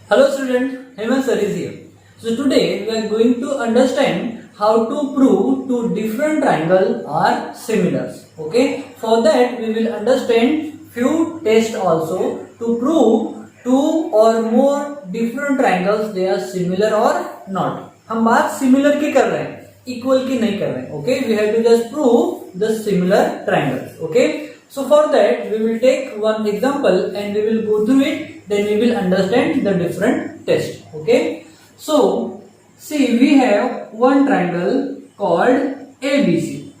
Hello student, Hemant sir is here. So today we are going to understand how to prove two different triangles are similar. Okay, for that we will understand few tests also to prove two or more different triangles they are similar or not. हम बात similar की कर रहे हैं, equal की नहीं कर रहे हैं. Okay, we have to just prove the similar triangles. Okay, so for that we will take one example and we will go through it. Then we will understand the different test. Okay, so see, we have one triangle called ABC.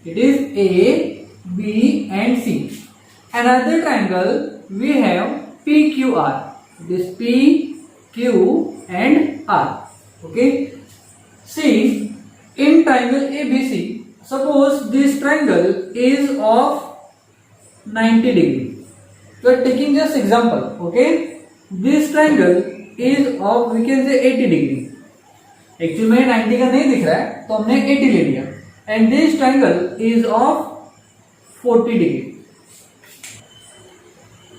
It is A, B and C. Another triangle we have PQR. It is P, Q and R. Okay, see, in triangle ABC, suppose this triangle is of 90 degree. We are taking just example. Okay, this triangle is of, we can say 80 degree. Actually में 90 का नहीं दिख रहा है तो हमने 80 ले लिया. And this triangle is of 40 degree.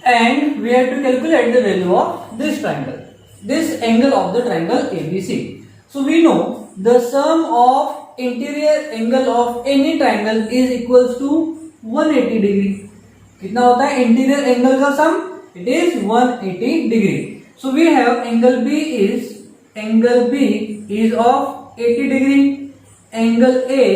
And we have to calculate the value of this triangle. This angle of the triangle ABC. So we know the sum of interior angle of any triangle is equals to 180 degree. कितना होता है interior angle का sum? It is 180 degree. So we have angle B is of 80 degree, angle A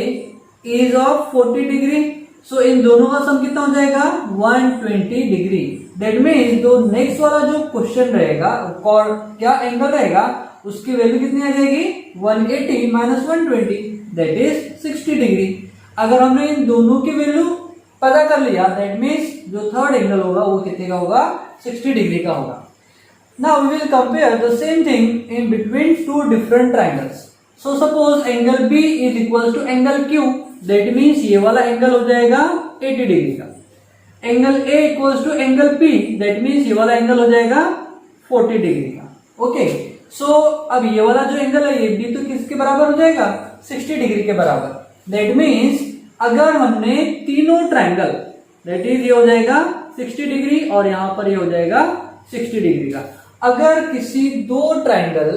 is of 40 degree. So इन दोनों का sum कितना हो जाएगा? 120 डिग्री. दैट मीन्स जो नेक्स्ट वाला जो क्वेश्चन रहेगा और क्या एंगल रहेगा उसकी वैल्यू कितनी आ जाएगी? 180 माइनस 120 दैट इज 60 डिग्री. अगर हमने इन दोनों की वैल्यू पता कर लिया दैट मीन्स जो थर्ड एंगल होगा वो कितने का होगा? 60 डिग्री का होगा. Now we will compare the same thing in between two different triangles. So suppose angle B is equal to angle Q. That means ये वाला एंगल हो जाएगा 80 डिग्री का. Angle A equal to angle P. That means ये वाला angle हो जाएगा 40 degree का. ओके, सो अब ये वाला जो एंगल है ये भी तो किसके बराबर हो जाएगा? 60 डिग्री के बराबर. दैट मीन्स अगर हमने तीनों ट्राइंगल दैट इज ये हो जाएगा 60 डिग्री और यहां पर ये हो जाएगा 60 डिग्री का. अगर किसी दो ट्राइंगल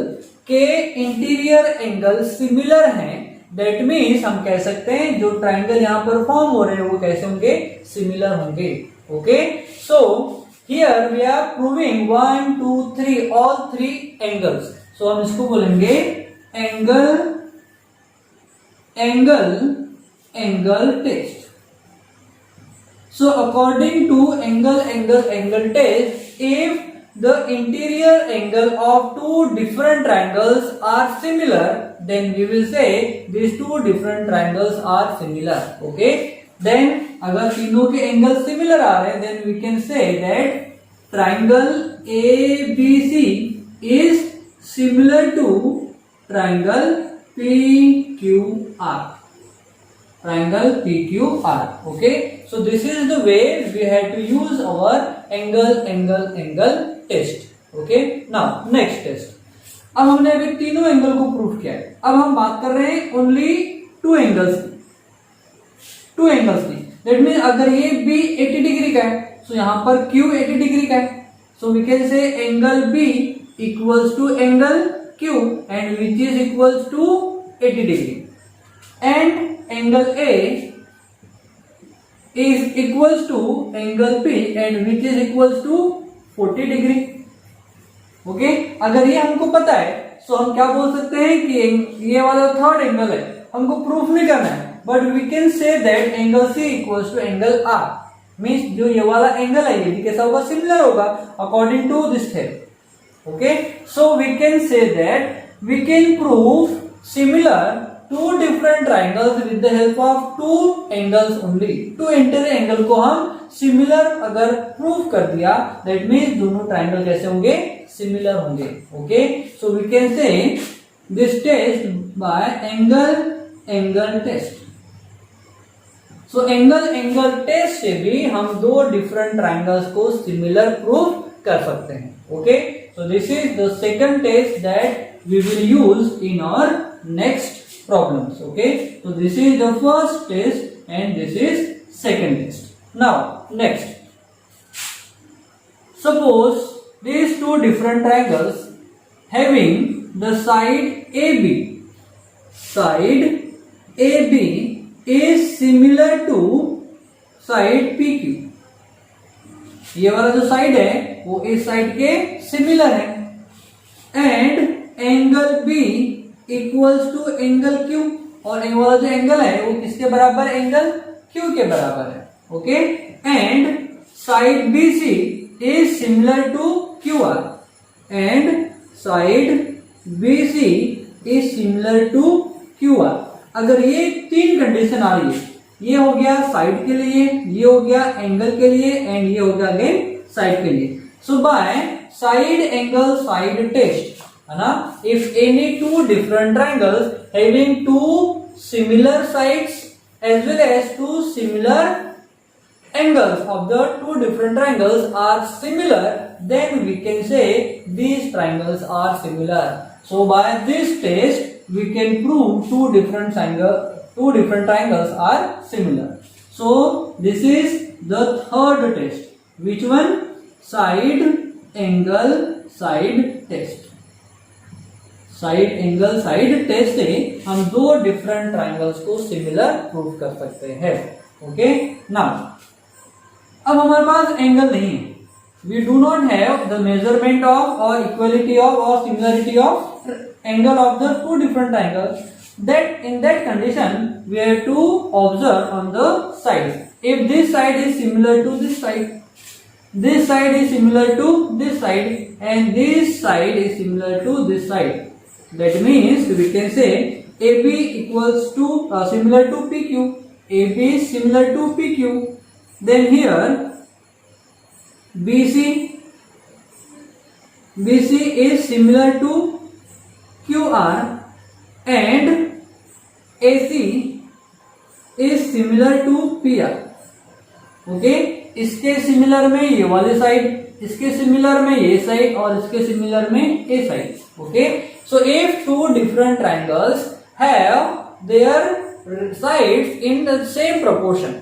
के इंटीरियर एंगल सिमिलर हैं दैट मीन्स हम कह सकते हैं जो ट्राइंगल यहां पर फॉर्म हो रहे हैं वो कैसे होंगे? सिमिलर होंगे. Okay, so here we are proving 1 2 3 all 3 angles. So हम इसको बोलेंगे angle test. So according to angle test, if the interior angle of two different triangles are similar, then we will say these two different triangles are similar. Okay, then अगर तीनों के angle similar आ रहे हैं then we can say that triangle ABC is similar to triangle PQR. Triangle PQR. Okay, so this is the way we have to use our angle test. Okay, now next test. अब हमने अभी तीनों angle को prove किया है. अब हम बात कर रहे हैं ओनली टू एंगल्स की. दैट मीन अगर ये B 80 डिग्री का है तो यहां पर Q 80 डिग्री का है. So we can say angle B equals to angle Q and which is equals to 80 degree. And angle A is equals to angle P and which is equals to 40 degree. Okay, अगर ये हमको पता है तो हम क्या बोल सकते हैं कि ये वाला थर्ड एंगल है, हमको प्रूफ नहीं करना है, but we can say that angle C equals to angle R. Means जो ये वाला एंगल है ये भी कैसा होगा? सिमिलर होगा according to this theorem. Okay, so we can say that we can prove similar two different triangles with the help of two angles only. Two interior angle को हम similar अगर prove कर दिया that means दोनों triangle कैसे होंगे? Similar होंगे. Okay, so we can say this test by angle test. So angle test से भी हम दो different triangles को similar prove कर सकते हैं. Okay, so this is the second test that we will use in our next problems. Okay, so this is the first test and this is second test. Now next, suppose these two different triangles having the side AB. Side AB is similar to side PQ. ये वाला जो side है वो इस side के similar है. And angle B equals to angle Q, और ये वाला जो एंगल है वो किसके बराबर, एंगल क्यू के बराबर है. Okay. And side B C is similar to Q R. And side B C is similar to Q R. अगर ये तीन कंडीशन आ रही है, ये हो गया साइड के लिए, ये हो गया एंगल के लिए, एंड ये हो गया अगेन साइड के लिए. So by side angle side test, है ना, if any two different triangles having two similar sides as well as two similar angles of the two different triangles are similar, then we can say these triangles are similar. So by this test we can prove two different triangles are similar. So this is the third test. Which one? Side angle side test. Side angle side test से हम दो different triangles को similar prove कर सकते हैं. Okay. Now अब हमारे पास angle नहीं है, we do not have the measurement of और इक्वलिटी ऑफ और similarity of angle of the two different triangles. That in that condition we have to observe on the side. If this side is similar to this side, this side is similar to this side, and this side is similar to this side. That means we can say AB equals to similar to PQ. AB is similar to PQ. Then here BC is similar to QR, and AC is similar to PR. Okay. इसके similar में ये वाली side, इसके similar में ये side, और इसके similar में ये side. Okay. So if two different triangles have their sides in the same proportion,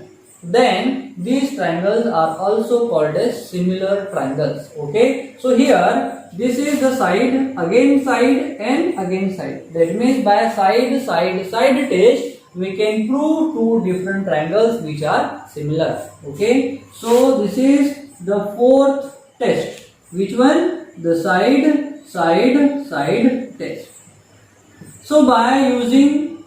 then these triangles are also called as similar triangles. Okay. So here this is the side, again side, and again side. That means by side test we can prove two different triangles which are similar. Okay. So this is the fourth test. Which one? The side test. So by using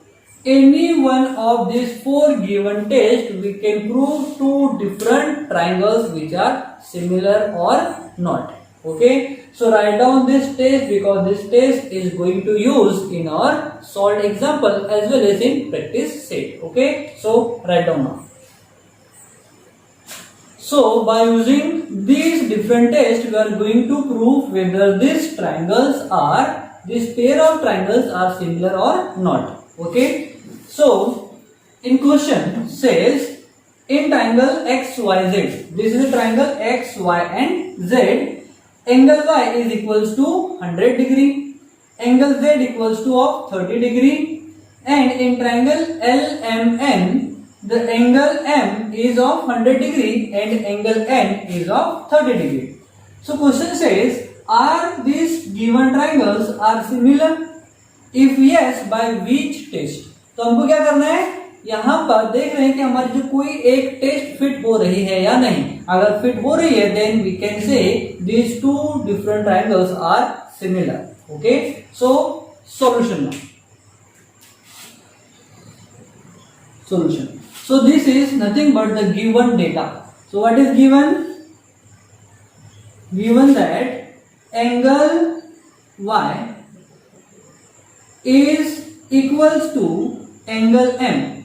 any one of these four given tests, we can prove two different triangles which are similar or not. Okay. So write down this test, because this test is going to use in our solved example as well as in practice set. Okay. So write down now. So by using these different tests, we are going to prove whether this pair of triangles are similar or not. Okay. So in question says, in triangle XYZ, this is a triangle X, Y and Z, angle Y is equals to 100 degree, angle Z equals to of 30 degree, and in triangle LMN, the angle M is of 100 degree and angle N is of 30 degree. So question says, are these given triangles are similar? If yes, by which test? तो हमको क्या करना है, यहाँ पर देख रहे हैं कि हमारी जो कोई एक टेस्ट फिट हो रही है या नहीं. अगर फिट हो रही है, then we can say these two different triangles are similar. Okay. So solution now. Solution. So this is nothing but the given data. So what is given? Given that angle Y is equals to angle M,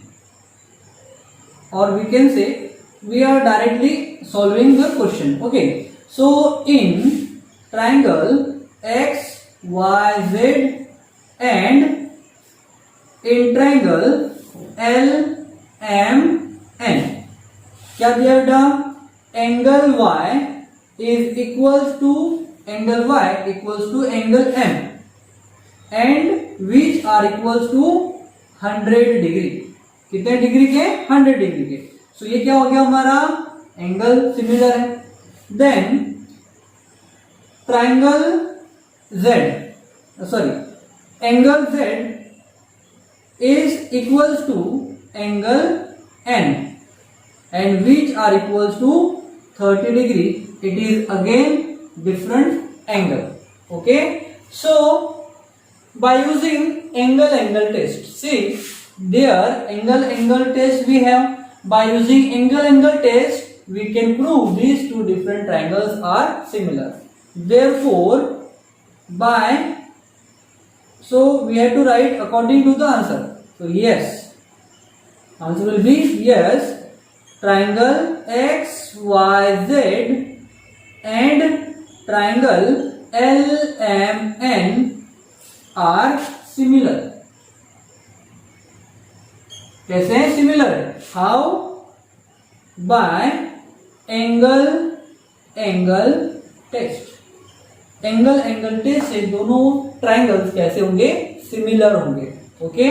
or we can say we are directly solving the question. Okay. So in triangle X, Y, Z and in triangle L, M, N, क्या दिया बेटा? Angle Y is equals to angle Y equals to angle M, and which are equals to 100 degree. कितने degree के? 100 degree के. सो ये क्या हो गया हमारा? एंगल सिमिलर है. Then triangle Z, angle Z is equals to angle N, and which are equals to 30 degree. It is again different angle. Okay, so by using angle test, see there angle test we have. By using angle test we can prove these two different triangles are similar. Therefore so we have to write according to the answer. So yes, answer will be yes, triangle XYZ and triangle LMN are similar. कैसे हैं similar है? How? By angle test. Angle test से दोनों triangles कैसे होंगे? Similar होंगे. Okay,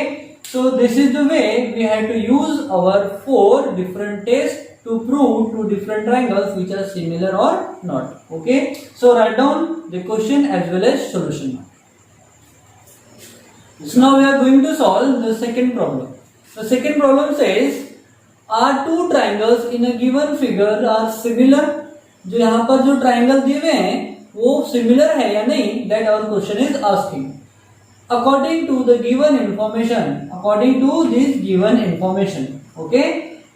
so this is the way we have to use our 4 different test to prove two different triangles which are similar or not. Okay, so write down the question as well as solution. So now we are going to solve the second problem. The second problem says are two triangles in a given figure are similar. जो यहाँ पर जो triangle दिए हुए हैं वो similar है या नहीं, that our question is asking. According to the given information, according to this given information. Okay,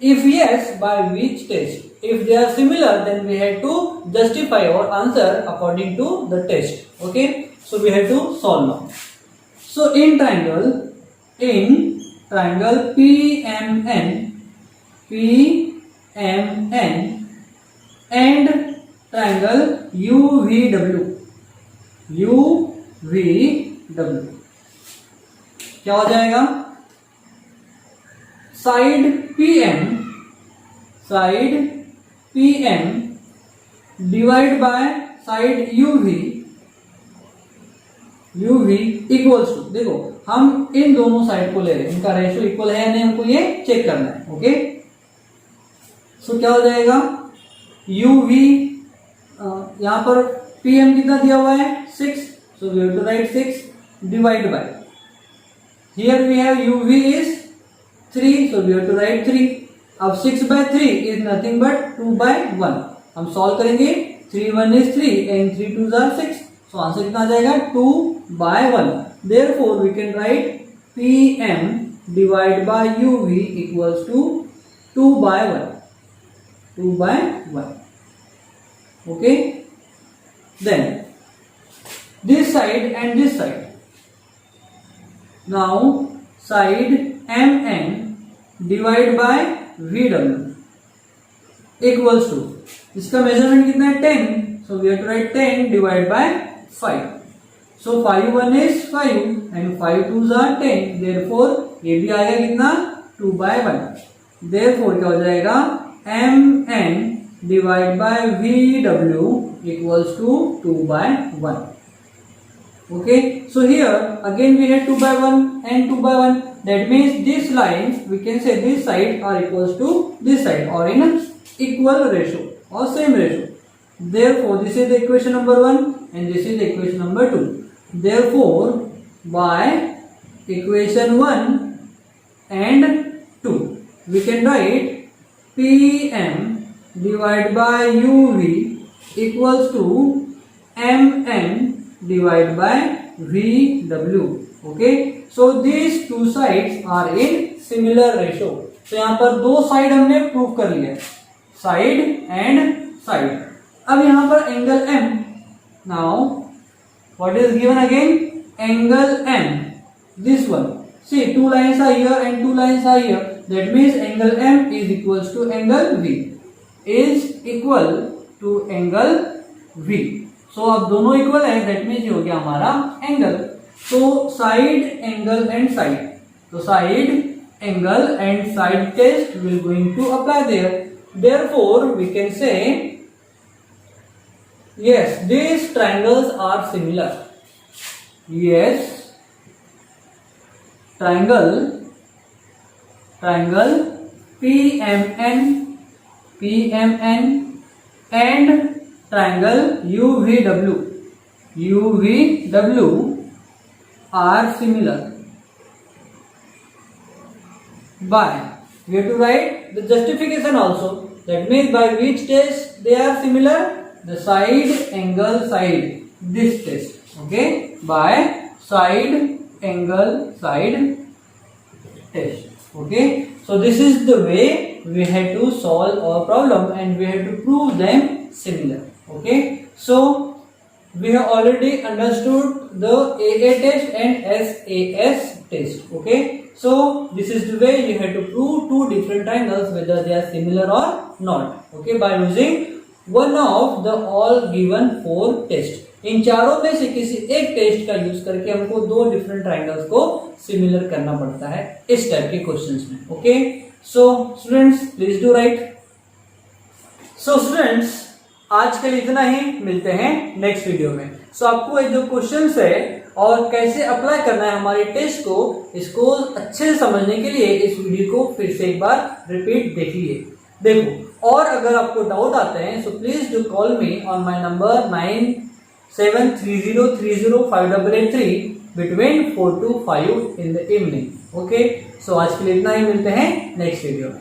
if yes, by which test? If they are similar, then we have to justify our answer according to the test. Okay, so we have to solve now. So in triangle PMN and triangle UVW क्या हो जाएगा? Side PM divide by side UV equals to, देखो हम इन दोनों side को ले रहे हैं, इनका रेशियो इक्वल है या नहीं हमको ये चेक करना है. ओके, सो क्या हो जाएगा? UV यहां पर PM कितना दिया हुआ है? 6, so we have to write 6 divide by, here we have UV is 3, so we have to write 3. अब 6 by 3 is nothing but 2 by 1. हम सॉल्व करेंगे. 3 1 is 3 and 3 2s are 6. So answer कितना आ जाएगा? 2 by 1. Therefore we can write PM divided by UV equals to 2 by 1. 2 by 1. Okay. Then this side and this side. Now side MN divide by VW equals to, इसका measurement कितना है? 10, so we have to write 10 divide by 5. So 5 1 is 5 and 5 2s are 10. Therefore ये भी आएगा कितना? 2 by 1. Therefore क्या हो जाएगा? MN divide by VW equals to 2 by 1. Okay, so here again we have 2 by 1 and 2 by 1. That means these lines we can say this side are equals to this side or in equal ratio or same ratio. Therefore this is the equation number 1 and this is the equation number 2. Therefore by equation 1 and 2 we can write PM divided by UV equals to MN divided by VW. Okay, so these two sides are in similar ratio. तो यहाँ पर दो side हमने prove कर लिया, side and side. अब यहाँ पर angle M. Now what is given again? Angle M. This one. See, 2 lines are here and 2 lines are here. That means angle M is equals to angle V. Is equal to angle V. सो अब दोनों equal है, that means ये हो गया हमारा angle. तो side angle and side, तो side angle and side test will going to apply there. Therefore we can say yes these triangles are similar. Yes, triangle PMN and triangle UVW are similar by, we have to write the justification also. That means by which test they are similar? The side angle side, this test. Okay, by side angle side test. Okay, so this is the way we had to solve our problem and we had to prove them similar. Okay, so we have already understood the AA test and SAS test. Okay, so this is the way you have to prove two different triangles whether they are similar or not. Okay, by using one of the all given 4 test. इन चारों में से किसी एक test का use करके हमको 2 different triangles को सिमिलर करना पड़ता है इस टाइप के क्वेश्चंस में. Okay, so students please do right. So students आज के लिए इतना ही, मिलते हैं नेक्स्ट वीडियो में. सो आपको ये जो क्वेश्चंस है और कैसे अप्लाई करना है हमारे टेस्ट को, इसको अच्छे से समझने के लिए इस वीडियो को फिर से एक बार रिपीट देखिए. देखो, और अगर आपको डाउट आते हैं so please do call me on my number 9730305883 between 4 to 5 in the evening. Okay, so आज के लिए इतना ही, मिलते हैं नेक्स्ट वीडियो में.